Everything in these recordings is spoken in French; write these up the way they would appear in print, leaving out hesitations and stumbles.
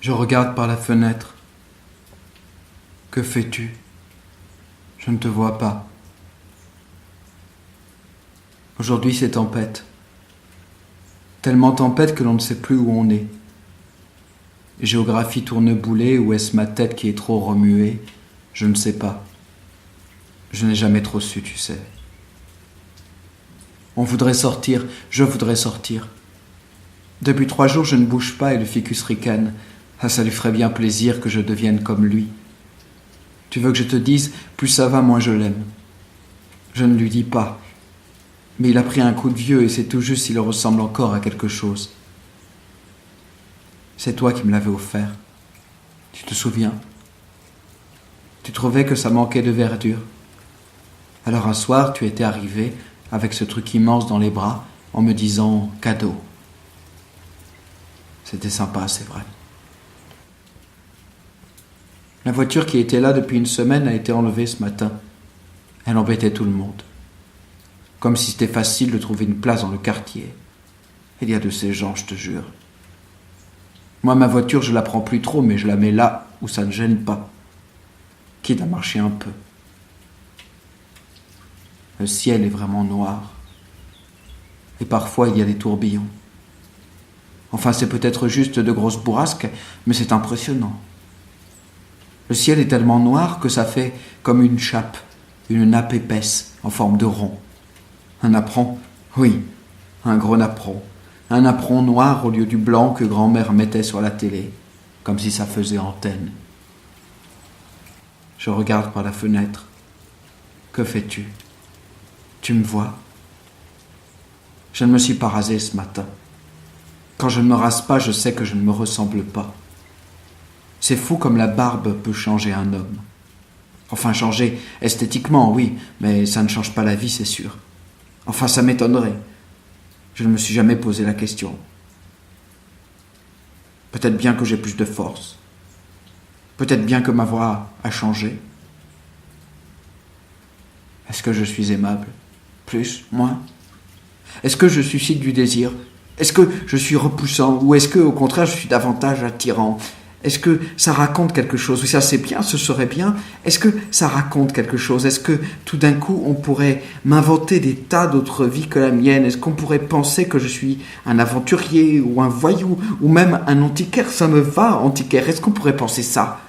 Je regarde par la fenêtre. Que fais-tu ? Je ne te vois pas. Aujourd'hui c'est tempête. Tellement tempête que l'on ne sait plus où on est. Géographie tourne-boulet ou est-ce ma tête qui est trop remuée ? Je ne sais pas. Je n'ai jamais trop su, tu sais. On voudrait sortir, je voudrais sortir. Depuis 3 jours, je ne bouge pas et le ficus ricane. Ah, ça lui ferait bien plaisir que je devienne comme lui. Tu veux que je te dise, plus ça va, moins je l'aime. Je ne lui dis pas. Mais il a pris un coup de vieux et c'est tout juste s'il ressemble encore à quelque chose. C'est toi qui me l'avais offert. Tu te souviens ? Tu trouvais que ça manquait de verdure. Alors un soir, tu étais arrivé avec ce truc immense dans les bras en me disant « cadeau ». C'était sympa, c'est vrai. La voiture qui était là depuis une semaine a été enlevée ce matin. Elle embêtait tout le monde. Comme si c'était facile de trouver une place dans le quartier. Il y a de ces gens, je te jure. Moi, ma voiture, je la prends plus trop, mais je la mets là où ça ne gêne pas. Quitte à marcher un peu. Le ciel est vraiment noir. Et parfois, il y a des tourbillons. Enfin, c'est peut-être juste de grosses bourrasques, mais c'est impressionnant. Le ciel est tellement noir que ça fait comme une chape, une nappe épaisse en forme de rond. Un napperon ? Oui, un gros napperon. Un napperon noir au lieu du blanc que grand-mère mettait sur la télé, comme si ça faisait antenne. Je regarde par la fenêtre. Que fais-tu ? Tu me vois ? Je ne me suis pas rasé ce matin. Quand je ne me rase pas, je sais que je ne me ressemble pas. C'est fou comme la barbe peut changer un homme. Enfin, changer esthétiquement, oui, mais ça ne change pas la vie, c'est sûr. Enfin, ça m'étonnerait. Je ne me suis jamais posé la question. Peut-être bien que j'ai plus de force. Peut-être bien que ma voix a changé. Est-ce que je suis aimable ? Plus ? Moins ? Est-ce que je suscite du désir ? Est-ce que je suis repoussant ? Ou est-ce que, au contraire, je suis davantage attirant ? Est-ce que ça raconte quelque chose ? Oui, ça c'est bien, ce serait bien. Est-ce que ça raconte quelque chose ? Est-ce que tout d'un coup on pourrait m'inventer des tas d'autres vies que la mienne ? Est-ce qu'on pourrait penser que je suis un aventurier ou un voyou ou même un antiquaire ? Ça me va, antiquaire. Est-ce qu'on pourrait penser ça ?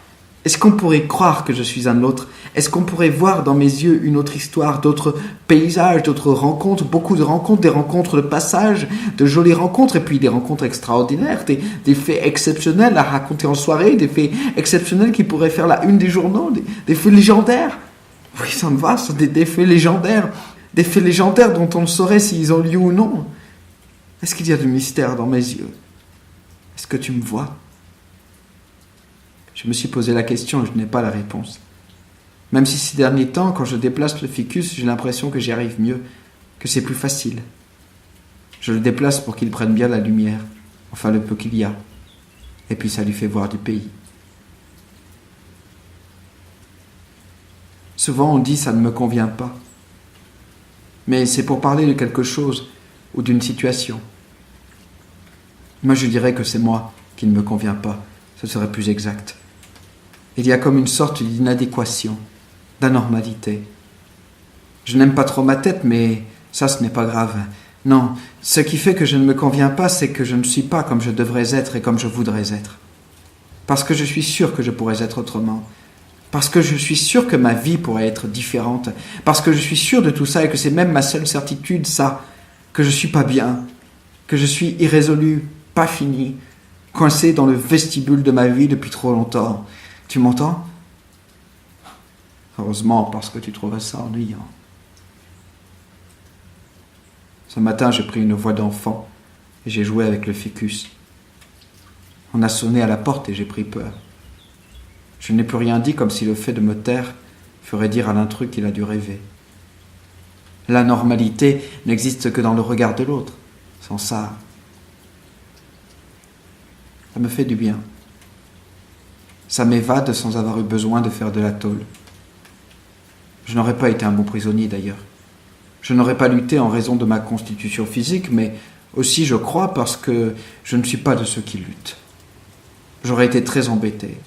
Est-ce qu'on pourrait croire que je suis un autre ? Est-ce qu'on pourrait voir dans mes yeux une autre histoire, d'autres paysages, d'autres rencontres, beaucoup de rencontres, des rencontres de passage, de jolies rencontres, et puis des rencontres extraordinaires, des faits exceptionnels à raconter en soirée, des faits exceptionnels qui pourraient faire la une des journaux, des faits légendaires. Oui, ça me va, ce sont des faits légendaires dont on ne saurait s'ils ont lieu ou non. Est-ce qu'il y a du mystère dans mes yeux ? Est-ce que tu me vois ? Je me suis posé la question et je n'ai pas la réponse. Même si ces derniers temps, quand je déplace le ficus, j'ai l'impression que j'y arrive mieux, que c'est plus facile. Je le déplace pour qu'il prenne bien la lumière, enfin le peu qu'il y a, et puis ça lui fait voir du pays. Souvent on dit « ça ne me convient pas », mais c'est pour parler de quelque chose ou d'une situation. Moi je dirais que c'est moi qui ne me convient pas, ce serait plus exact. Il y a comme une sorte d'inadéquation, d'anormalité. Je n'aime pas trop ma tête, mais ça, ce n'est pas grave. Non, ce qui fait que je ne me conviens pas, c'est que je ne suis pas comme je devrais être et comme je voudrais être. Parce que je suis sûr que je pourrais être autrement. Parce que je suis sûr que ma vie pourrait être différente. Parce que je suis sûr de tout ça et que c'est même ma seule certitude, ça, que je suis pas bien, que je suis irrésolu, pas fini, coincé dans le vestibule de ma vie depuis trop longtemps. Tu m'entends ? Heureusement, parce que tu trouves ça ennuyant. Ce matin, j'ai pris une voix d'enfant et j'ai joué avec le ficus. On a sonné à la porte et j'ai pris peur. Je n'ai plus rien dit comme si le fait de me taire ferait dire à l'intrus qu'il a dû rêver. La normalité n'existe que dans le regard de l'autre. Sans ça, ça me fait du bien. Ça m'évade sans avoir eu besoin de faire de la tôle. Je n'aurais pas été un bon prisonnier d'ailleurs. Je n'aurais pas lutté en raison de ma constitution physique, mais aussi, je crois, parce que je ne suis pas de ceux qui luttent. j'aurais été très embêté.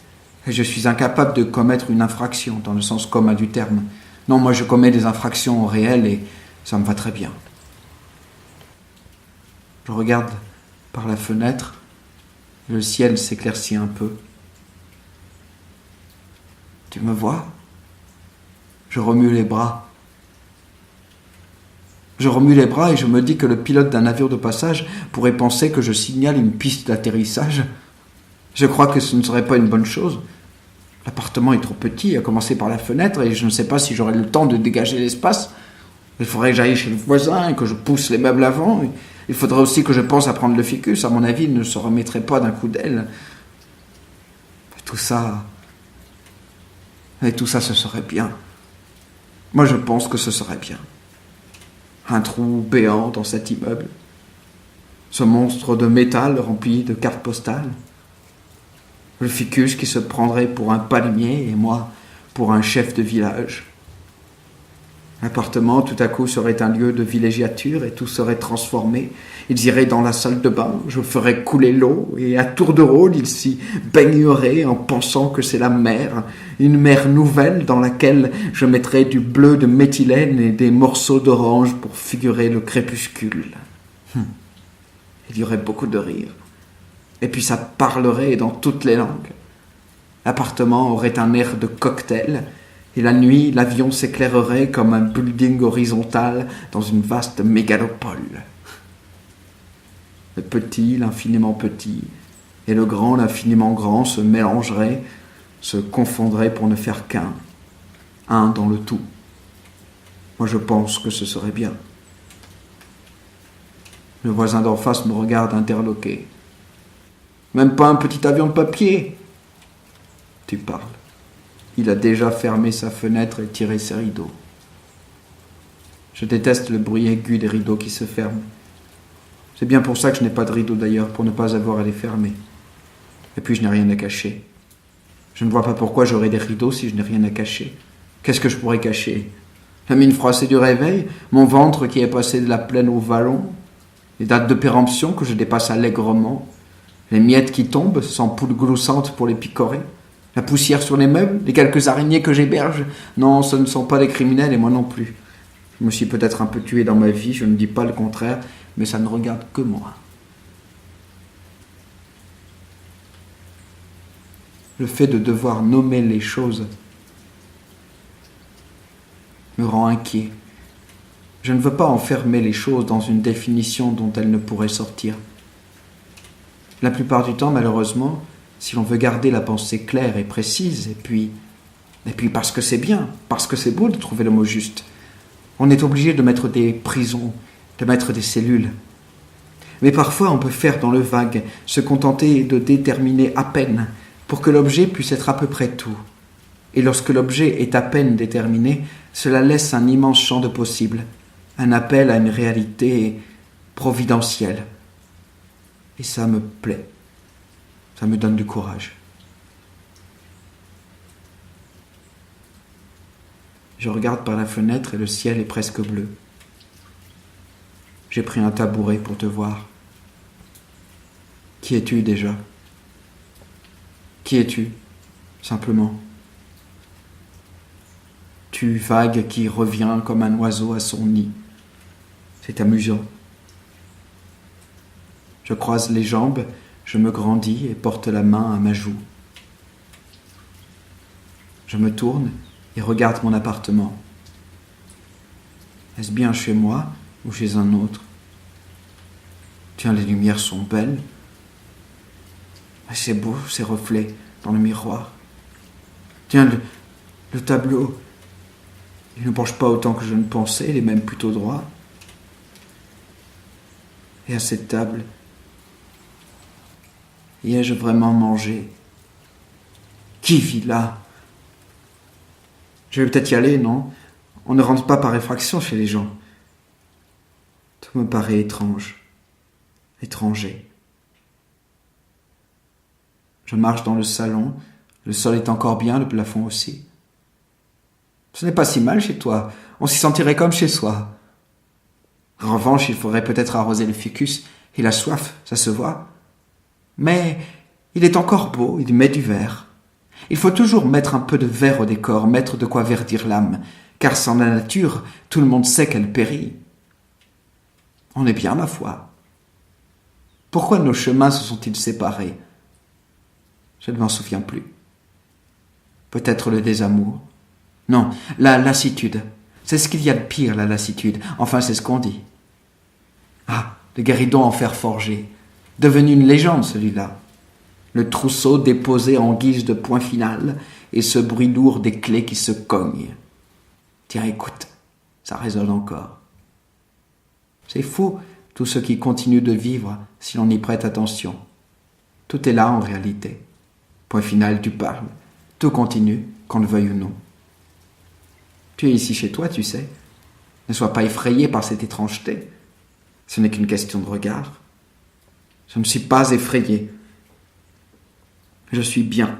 Et je suis incapable de commettre une infraction dans le sens commun du terme. Non, moi je commets des infractions réelles et ça me va très bien. Je regarde par la fenêtre, et le ciel s'éclaircit un peu. Tu me vois ? Je remue les bras. Je remue les bras et je me dis que le pilote d'un navire de passage pourrait penser que je signale une piste d'atterrissage. Je crois que ce ne serait pas une bonne chose. L'appartement est trop petit, à commencer par la fenêtre, et je ne sais pas si j'aurai le temps de dégager l'espace. Il faudrait que j'aille chez le voisin et que je pousse les meubles avant. Il faudrait aussi que je pense à prendre le ficus. À mon avis, il ne se remettrait pas d'un coup d'aile. Tout ça... Et tout ça, ce serait bien. Moi, je pense que ce serait bien. Un trou béant dans cet immeuble. Ce monstre de métal rempli de cartes postales. Le ficus qui se prendrait pour un palmier et moi pour un chef de village. L'appartement, tout à coup, serait un lieu de villégiature et tout serait transformé. Ils iraient dans la salle de bain, je ferais couler l'eau et à tour de rôle, ils s'y baigneraient en pensant que c'est la mer, une mer nouvelle dans laquelle je mettrais du bleu de méthylène et des morceaux d'orange pour figurer le crépuscule. Il y aurait beaucoup de rire. Et puis ça parlerait dans toutes les langues. L'appartement aurait un air de cocktail. Et la nuit, l'avion s'éclairerait comme un building horizontal dans une vaste mégalopole. Le petit, l'infiniment petit, et le grand, l'infiniment grand se mélangeraient, se confondraient pour ne faire qu'un, un dans le tout. Moi, je pense que ce serait bien. Le voisin d'en face me regarde interloqué. Même pas un petit avion de papier. Tu parles. Il a déjà fermé sa fenêtre et tiré ses rideaux. Je déteste le bruit aigu des rideaux qui se ferment. C'est bien pour ça que je n'ai pas de rideaux d'ailleurs, pour ne pas avoir à les fermer. Et puis je n'ai rien à cacher. Je ne vois pas pourquoi j'aurais des rideaux si je n'ai rien à cacher. Qu'est-ce que je pourrais cacher ? La mine froissée du réveil, mon ventre qui est passé de la plaine au vallon, les dates de péremption que je dépasse allègrement, les miettes qui tombent sans poule gloussante pour les picorer, la poussière sur les meubles, les quelques araignées que j'héberge. Non, ce ne sont pas des criminels et moi non plus. Je me suis peut-être un peu tué dans ma vie, je ne dis pas le contraire, mais ça ne regarde que moi. Le fait de devoir nommer les choses me rend inquiet. Je ne veux pas enfermer les choses dans une définition dont elles ne pourraient sortir. La plupart du temps, malheureusement, si l'on veut garder la pensée claire et précise, et puis parce que c'est bien, parce que c'est beau de trouver le mot juste, on est obligé de mettre des prisons, de mettre des cellules. Mais parfois, on peut faire dans le vague, se contenter de déterminer à peine, pour que l'objet puisse être à peu près tout. Et lorsque l'objet est à peine déterminé, cela laisse un immense champ de possibles, un appel à une réalité providentielle. Et ça me plaît. Ça me donne du courage. Je regarde par la fenêtre et le ciel est presque bleu. J'ai pris un tabouret pour te voir. Qui es-tu déjà ? Qui es-tu, simplement ? Tu vague qui revient comme un oiseau à son nid. C'est amusant. Je croise les jambes, je me grandis et porte la main à ma joue. Je me tourne et regarde mon appartement. Est-ce bien chez moi ou chez un autre ? Tiens, les lumières sont belles. C'est beau, ces reflets dans le miroir. Tiens, le tableau, il ne penche pas autant que je ne pensais, il est même plutôt droit. Et à cette table, y ai-je vraiment mangé ? Qui vit là ? Je vais peut-être y aller, non ? On ne rentre pas par effraction chez les gens. Tout me paraît étrange, étranger. Je marche dans le salon, le sol est encore bien, le plafond aussi. Ce n'est pas si mal chez toi, on s'y sentirait comme chez soi. En revanche, il faudrait peut-être arroser le ficus et la soif, ça se voit. Mais Il est encore beau, il met du vert. Il faut toujours mettre un peu de vert au décor, mettre de quoi verdir l'âme, car sans la nature, tout le monde sait qu'elle périt. On est bien, ma foi. Pourquoi nos chemins se sont-ils séparés? Je ne m'en souviens plus. Peut-être le désamour. Non, la lassitude. C'est ce qu'il y a de pire, la lassitude. Enfin, c'est ce qu'on dit. Ah, le guéridon en fer forgé. Devenu une légende, celui-là. Le trousseau déposé en guise de point final et ce bruit lourd des clés qui se cognent. Tiens, écoute, ça résonne encore. C'est fou, tout ce qui continue de vivre si l'on y prête attention. Tout est là en réalité. Point final, tu parles. Tout continue, qu'on le veuille ou non. Tu es ici chez toi, tu sais. Ne sois pas effrayé par cette étrangeté. Ce n'est qu'une question de regard. Je ne suis pas effrayé. Je suis bien.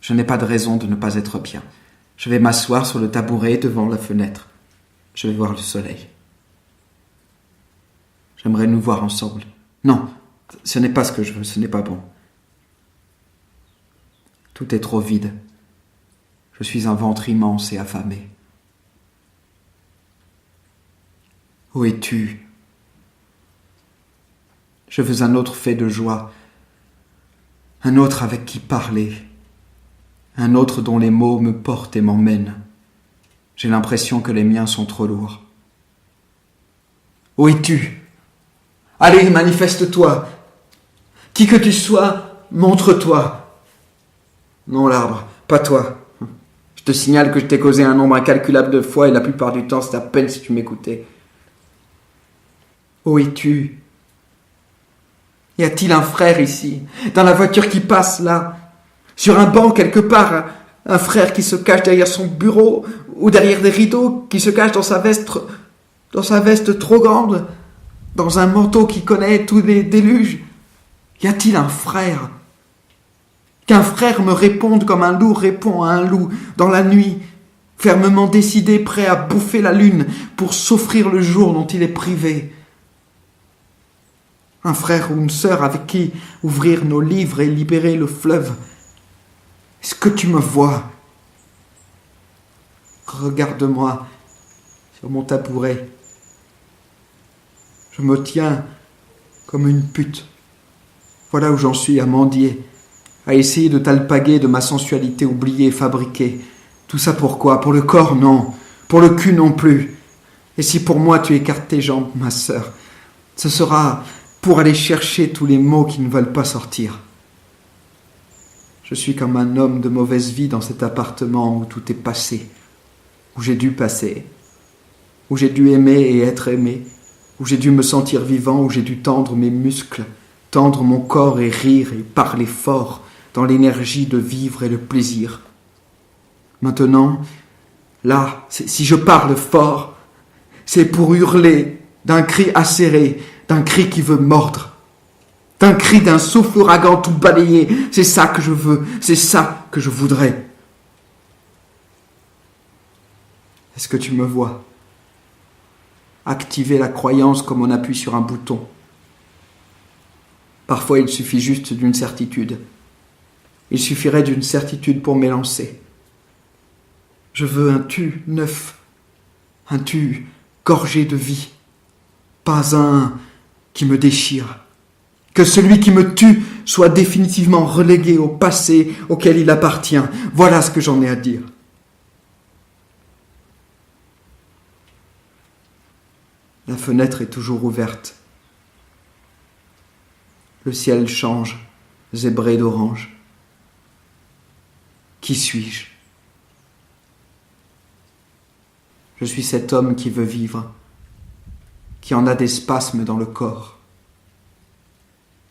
Je n'ai pas de raison de ne pas être bien. Je vais m'asseoir sur le tabouret devant la fenêtre. Je vais voir le soleil. J'aimerais nous voir ensemble. Non, ce n'est pas ce que je veux, ce n'est pas bon. Tout est trop vide. Je suis un ventre immense et affamé. Où es-tu? Je veux un autre fait de joie, un autre avec qui parler, un autre dont les mots me portent et m'emmènent. J'ai l'impression que les miens sont trop lourds. Où es-tu? Allez, manifeste-toi. Qui que tu sois, montre-toi. Non, l'arbre, pas toi. Je te signale que je t'ai causé un nombre incalculable de fois et la plupart du temps, c'est à peine si tu m'écoutais. Où es-tu? Y a-t-il un frère ici, dans la voiture qui passe là, sur un banc quelque part, un frère qui se cache derrière son bureau ou derrière des rideaux, qui se cache dans sa veste trop grande, dans un manteau qui connaît tous les déluges? Y a-t-il un frère? Qu'un frère me réponde comme un loup répond à un loup dans la nuit, fermement décidé, prêt à bouffer la lune pour s'offrir le jour dont il est privé. Un frère ou une sœur avec qui ouvrir nos livres et libérer le fleuve. Est-ce que tu me vois? Regarde-moi sur mon tabouret. Je me tiens comme une pute. Voilà où j'en suis, à mendier, à essayer de t'alpaguer de ma sensualité oubliée et fabriquée. Tout ça pourquoi? Pour le corps, non. Pour le cul, non plus. Et si pour moi tu écartes tes jambes, ma sœur, ce sera pour aller chercher tous les mots qui ne veulent pas sortir. Je suis comme un homme de mauvaise vie dans cet appartement où tout est passé, où j'ai dû passer, où j'ai dû aimer et être aimé, où j'ai dû me sentir vivant, où j'ai dû tendre mes muscles, tendre mon corps et rire et parler fort dans l'énergie de vivre et le plaisir. Maintenant, là, si je parle fort, c'est pour hurler d'un cri acéré, d'un cri qui veut mordre, d'un cri d'un souffle ouragan tout balayé. C'est ça que je veux, c'est ça que je voudrais. Est-ce que tu me vois? Activer la croyance comme on appuie sur un bouton. Parfois, il suffit juste d'une certitude. Il suffirait d'une certitude pour m'élancer. Je veux un tu neuf, un tu gorgé de vie, pas un qui me déchire. Que celui qui me tue soit définitivement relégué au passé auquel il appartient. Voilà ce que j'en ai à dire. La fenêtre est toujours ouverte. Le ciel change, zébré d'orange. Qui suis-je? Je suis cet homme qui veut vivre, qui en a des spasmes dans le corps,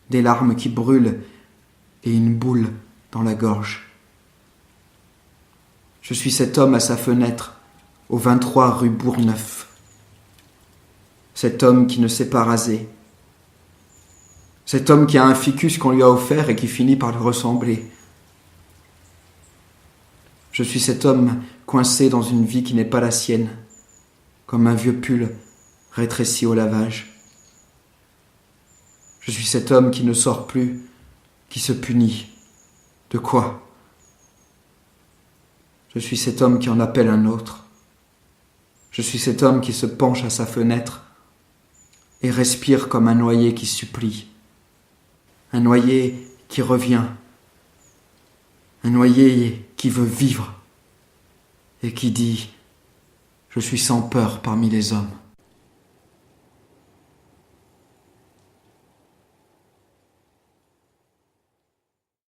des larmes qui brûlent et une boule dans la gorge. Je suis cet homme à sa fenêtre, au 23 rue Bourgneuf. Cet homme qui ne s'est pas rasé. Cet homme qui a un ficus qu'on lui a offert et qui finit par lui ressembler. Je suis cet homme coincé dans une vie qui n'est pas la sienne, comme un vieux pull rétréci au lavage. Je suis cet homme qui ne sort plus, qui se punit. De quoi? Je suis cet homme qui en appelle un autre. Je suis cet homme qui se penche à sa fenêtre et respire comme un noyé qui supplie. Un noyé qui revient. Un noyé qui veut vivre et qui dit « Je suis sans peur parmi les hommes ».